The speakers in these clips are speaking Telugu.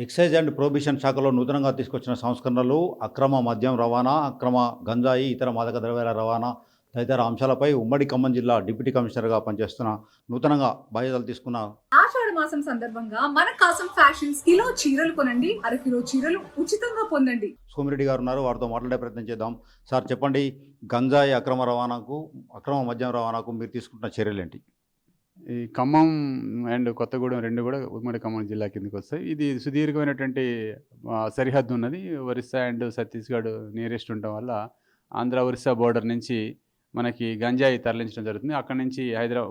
ఎక్సైజ్ అండ్ ప్రొహిబిషన్ శాఖలో నూతనంగా తీసుకొచ్చిన సంస్కరణలు అక్రమ మద్యం రవాణా, అక్రమ గంజాయి, ఇతర మాదక ద్రవ్యాల రవాణా తదితర అంశాలపై ఉమ్మడి ఖమ్మం జిల్లా డిప్యూటీ కమిషనర్గా పనిచేస్తున్న నూతనంగా బాధ్యతలు తీసుకున్న ఆషాఢ మాసం సందర్భంగా మన కాసం ఫ్యాషన్స్ కిలో చీరలు కొనండి, అరకిలో చీరలు ఉచితంగా పొందండి. సోమిరెడ్డి గారు ఉన్నారు, వారితో మాట్లాడే ప్రయత్నం చేద్దాం. సార్ చెప్పండి, గంజాయి అక్రమ మద్యం రవాణాకు మీరు తీసుకుంటున్న చర్యలు ఏంటి? ఈ ఖమ్మం అండ్ కొత్తగూడెం 2 కూడా ఉమ్మడి ఖమ్మం జిల్లా కిందకి వస్తాయి. ఇది సుదీర్ఘమైనటువంటి సరిహద్దు ఉన్నది. ఒరిస్సా అండ్ ఛత్తీస్‌గఢ్ నియరెస్ట్ ఉండటం వల్ల ఆంధ్ర, ఒరిస్సా బోర్డర్ నుంచి మనకి గంజాయి తరలించడం జరుగుతుంది. అక్కడి నుంచి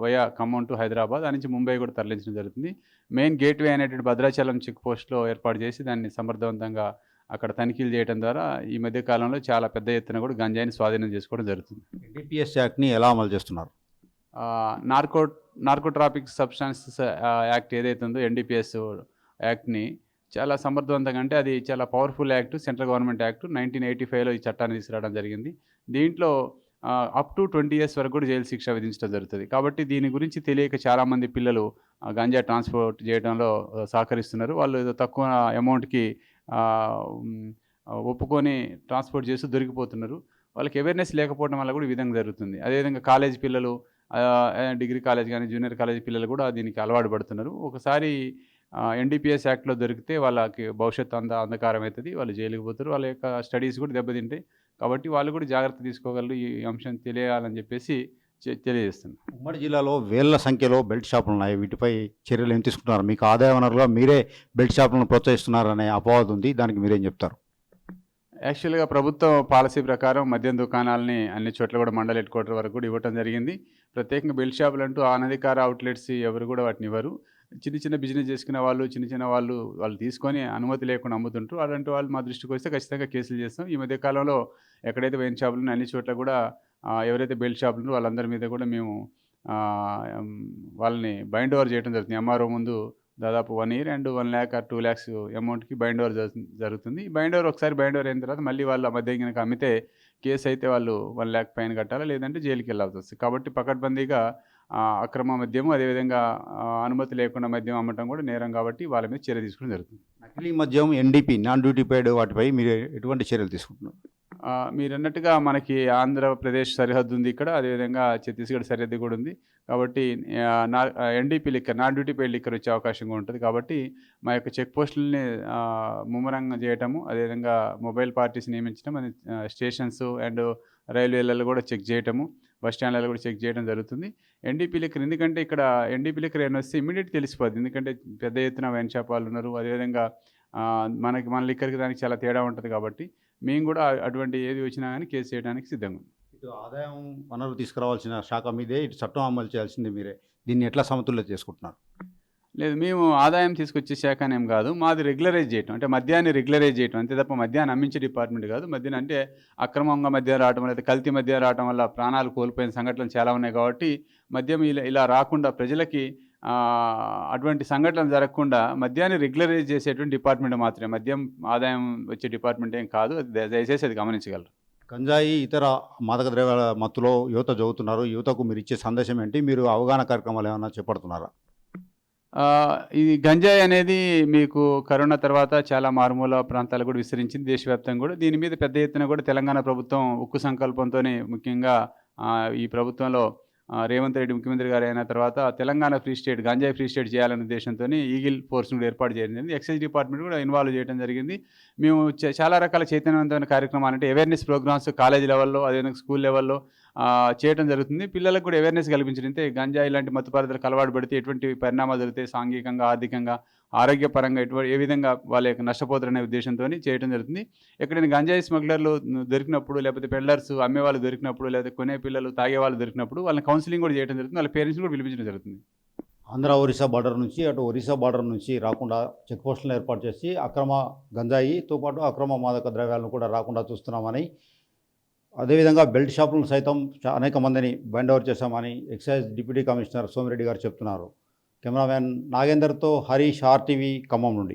వయా ఖమ్మం టు హైదరాబాద్, ఆ నుంచి ముంబై కూడా తరలించడం జరుగుతుంది. మెయిన్ గేట్‌వే అనేటువంటి భద్రాచలం చెక్ పోస్ట్‌లో ఏర్పాటు చేసి దాన్ని సమర్థవంతంగా అక్కడ తనిఖీలు చేయడం ద్వారా ఈ మధ్య కాలంలో చాలా పెద్ద ఎత్తున కూడా గంజాయిని స్వాధీనం చేసుకోవడం జరుగుతుంది. ఎన్డీపీఎస్ యాక్ట్‌ని ఎలా అమలు చేస్తున్నారు? నార్కోట్రాపిక్ సబ్స్టాన్సెస్ యాక్ట్ ఏదైతే ఉందో ఎన్డీపీఎస్ యాక్ట్‌ని చాలా సమర్థవంతంగా, అంటే అది చాలా powerful act, central government act. 1985లో ఈ చట్టాన్ని తీసుకురావడం జరిగింది. దీంట్లో అప్ టు 20 years వరకు కూడా జైలు శిక్ష విధించడం జరుగుతుంది. కాబట్టి దీని గురించి తెలియక చాలామంది పిల్లలు గంజా ట్రాన్స్పోర్ట్ చేయడంలో సహకరిస్తున్నారు. వాళ్ళు ఏదో తక్కువ అమౌంట్‌కి ఒప్పుకొని ట్రాన్స్పోర్ట్ చేస్తూ దొరికిపోతున్నారు. వాళ్ళకి అవేర్నెస్ లేకపోవడం వల్ల కూడా ఈ విధంగా జరుగుతుంది. అదేవిధంగా కాలేజ్ పిల్లలు, డిగ్రీ కాలేజ్ కానీ జూనియర్ కాలేజ్ పిల్లలు కూడా దీనికి అలవాటు పడుతున్నారు. ఒకసారి ఎన్డీపీఎస్ యాక్ట్‌లో దొరికితే వాళ్ళకి భవిష్యత్తు అంధకారం అవుతుంది. వాళ్ళు జైలుకి పోతారు. వాళ్ళ యొక్క స్టడీస్ కూడా దెబ్బతింటాయి. కాబట్టి వాళ్ళు కూడా జాగ్రత్త తీసుకోగలరు. ఈ అంశం తెలియాలని చెప్పేసి తెలియజేస్తున్నాను. ఉమ్మడి జిల్లాలో వేల సంఖ్యలో బెల్ట్ షాపులు ఉన్నాయి. వీటిపై చర్యలు ఏం తీసుకుంటున్నారు? మీకు ఆదాయ వనరుగా మీరే బెల్ట్ షాపులను ప్రోత్సహిస్తున్నారనే అపవాదు ఉంది. దానికి మీరేం చెప్తారు? యాక్చువల్గా ప్రభుత్వం పాలసీ ప్రకారం మద్యం దుకాణాలని అన్ని చోట్ల కూడా మండల హెడ్ క్వార్టర్ వరకు కూడా ఇవ్వడం జరిగింది. ప్రత్యేకంగా బెల్ట్ షాపులు అంటూ అనధికార అవుట్లెట్స్ ఎవరు కూడా వాటిని ఇవ్వరు. చిన్న బిజినెస్ చేసుకునే వాళ్ళు, చిన్న వాళ్ళు తీసుకొని అనుమతి లేకుండా అమ్ముతుంటారు. అలాంటి వాళ్ళు మా దృష్టికి వస్తే ఖచ్చితంగా కేసులు చేస్తాం. ఈ మధ్య కాలంలో ఎక్కడైతే వైన్ షాపులు ఉన్నాయో అన్ని చోట్ల కూడా ఎవరైతే బెల్ట్ షాపులు ఉన్నారో వాళ్ళందరి మీద కూడా మేము వాళ్ళని బైండ్ ఓవర్ చేయడం జరుగుతుంది. ఎంఆర్ఓ ముందు దాదాపు 1 year and 1 lakh or 2 lakhs అమౌంట్‌కి బైండ్ ఓవర్ జరుగుతుంది. ఒకసారి బైండ్ ఓవర్ అయిన తర్వాత మళ్ళీ వాళ్ళు ఆ మద్యం కనుక అమ్మితే కేసు అయితే వాళ్ళు 1 lakh ఫైన్ కట్టాలా, లేదంటే జైలుకి వెళ్ళాల్సి వస్తుంది. కాబట్టి పకడ్బందీగా అక్రమ మద్యము, అదేవిధంగా అనుమతి లేకుండా మద్యం అమ్మటం కూడా నేరం. కాబట్టి వాళ్ళ మీద చర్య తీసుకోవడం జరుగుతుంది. నకిలీ మద్యం, ఎన్డీపీ నాన్ డ్యూటీ పెయిడ్ వాటిపై మీరు ఎటువంటి చర్యలు తీసుకుంటున్నారు? మీరన్నట్టుగా మనకి ఆంధ్రప్రదేశ్ సరిహద్దు ఉంది ఇక్కడ, అదేవిధంగా ఛత్తీస్గఢ్ సరిహద్దు కూడా ఉంది. కాబట్టి NDP liquor, non duty paid liquor వచ్చే అవకాశం కూడా ఉంటుంది. కాబట్టి మా యొక్క చెక్ పోస్టులని ముమ్మరంగా చేయటము, అదేవిధంగా మొబైల్ పార్టీస్ నియమించడం, అది స్టేషన్స్ అండ్ రైల్వేలలో కూడా చెక్ చేయటము, బస్ స్టాండ్లలో కూడా చెక్ చేయడం జరుగుతుంది. ఎన్డీపీ లిక్కర్, ఎందుకంటే ఇక్కడ ఎన్డీపీ లిక్కర్ ఏమైనా వస్తే ఇమీడియట్ తెలిసిపోద్ది. ఎందుకంటే పెద్ద ఎత్తున వైన్ షాప్ వాళ్ళు ఉన్నారు. అదేవిధంగా మన లిక్కర్కి దానికి చాలా తేడా ఉంటుంది. కాబట్టి మేము కూడా అటువంటి ఏది వచ్చినా కానీ కేసు చేయడానికి సిద్ధంగా ఉన్నాం. ఇటు ఆదాయం వనరులు తీసుకురావాల్సిన శాఖ మీదే, ఇటు చట్టం అమలు చేయాల్సింది మీరే. దీన్ని ఎట్లా సమతుల్యం చేసుకుంటున్నారు? లేదు, మేము ఆదాయం తీసుకొచ్చే శాఖ ఏం కాదు. మాది రెగ్యులరైజ్ చేయటం, అంటే మద్యాన్ని రెగ్యులరైజ్ చేయటం అంతే తప్ప మద్యాన్ని అమ్మించే డిపార్ట్మెంట్ కాదు. మద్యాన్ని అంటే అక్రమంగా మద్యం రావటం, లేదా కల్తీ మద్యం రావటం వల్ల ప్రాణాలు కోల్పోయిన సంఘటనలు చాలా ఉన్నాయి. కాబట్టి మద్యం ఇలా రాకుండా ప్రజలకి అటువంటి సంఘటనలు జరగకుండా మద్యాన్ని రెగ్యులరైజ్ చేసేటువంటి డిపార్ట్మెంట్ మాత్రమే. మద్యం ఆదాయం వచ్చే డిపార్ట్మెంట్ ఏం కాదు. అది దయచేసి అది గమనించగలరు. గంజాయి, ఇతర మాదక ద్రవ్యాల మత్తులో యువత చదువుతున్నారు. యువతకు మీరు ఇచ్చే సందేశం ఏంటి? మీరు అవగాహన కార్యక్రమాలు ఏమైనా చేపడుతున్నారా? ఈ గంజాయి అనేది మీకు కరోనా తర్వాత చాలా మారుమూల ప్రాంతాలు కూడా విస్తరించింది, దేశవ్యాప్తంగా కూడా. దీని మీద పెద్ద ఎత్తున కూడా తెలంగాణ ప్రభుత్వం ఉక్కు సంకల్పంతోనే, ముఖ్యంగా ఈ ప్రభుత్వంలో రేవంత్ రెడ్డి ముఖ్యమంత్రి గారు అయిన తర్వాత తెలంగాణ ఫ్రీ స్టేట్, గంజాయి ఫ్రీ స్టేట్ చేయాలనే ఉద్దేశంతో ఈగిల్ ఫోర్స్ని కూడా ఏర్పాటు చేయడం జరిగింది. ఎక్సైజ్ డిపార్ట్మెంట్ కూడా ఇన్వాల్వ్ చేయడం జరిగింది. మేము చాలా రకాల చైతన్యవంతమైన కార్యక్రమాలు, అంటే అవేర్నెస్ ప్రోగ్రామ్స్ కాలేజ్ లెవెల్లో, అదేవిధంగా స్కూల్ లెవెల్లో చేయడం జరుగుతుంది. పిల్లలకు కూడా అవేర్నెస్ కల్పించడంతో గంజాయి ఇలాంటి మత్తు పదార్థాలకు అలవాటు పడితే ఎటువంటి పరిణామాలు జరుగుతాయి, సాంఘికంగా, ఆర్థికంగా, ఆరోగ్యపరంగా ఎటువంటి ఏ విధంగా వాళ్ళ యొక్క నష్టపోతారనే ఉద్దేశంతో చేయడం జరుగుతుంది. ఎక్కడైనా గంజాయి స్మగ్లర్లు దొరికినప్పుడు, లేకపోతే పెడ్లర్స్ అమ్మేవాళ్ళు దొరికినప్పుడు, లేకపోతే కొనే పిల్లలు తాగేవాళ్ళు దొరికినప్పుడు వాళ్ళని కౌన్సిలింగ్ కూడా చేయడం జరుగుతుంది. వాళ్ళ పేరెంట్స్ కూడా పిలిపించడం జరుగుతుంది. ఆంధ్ర ఒరిస్సా బార్డర్ నుంచి, అటు ఒరిస్సా బార్డర్ నుంచి రాకుండా చెక్ పోస్టులను ఏర్పాటు చేసి అక్రమ గంజాయితో పాటు అక్రమ మాదక ద్రవ్యాలను కూడా రాకుండా చూస్తున్నామని, అదేవిధంగా బెల్ట్ షాపులను సైతం అనేక మందిని బైండ్ ఓవర్ చేశామని ఎక్సైజ్ డిప్యూటీ కమిషనర్ సోమిరెడ్డి గారు చెప్తున్నారు. కెమెరామ్యాన్ నాగేందర్తో హరీష్, RTV ఖమ్మం నుండి.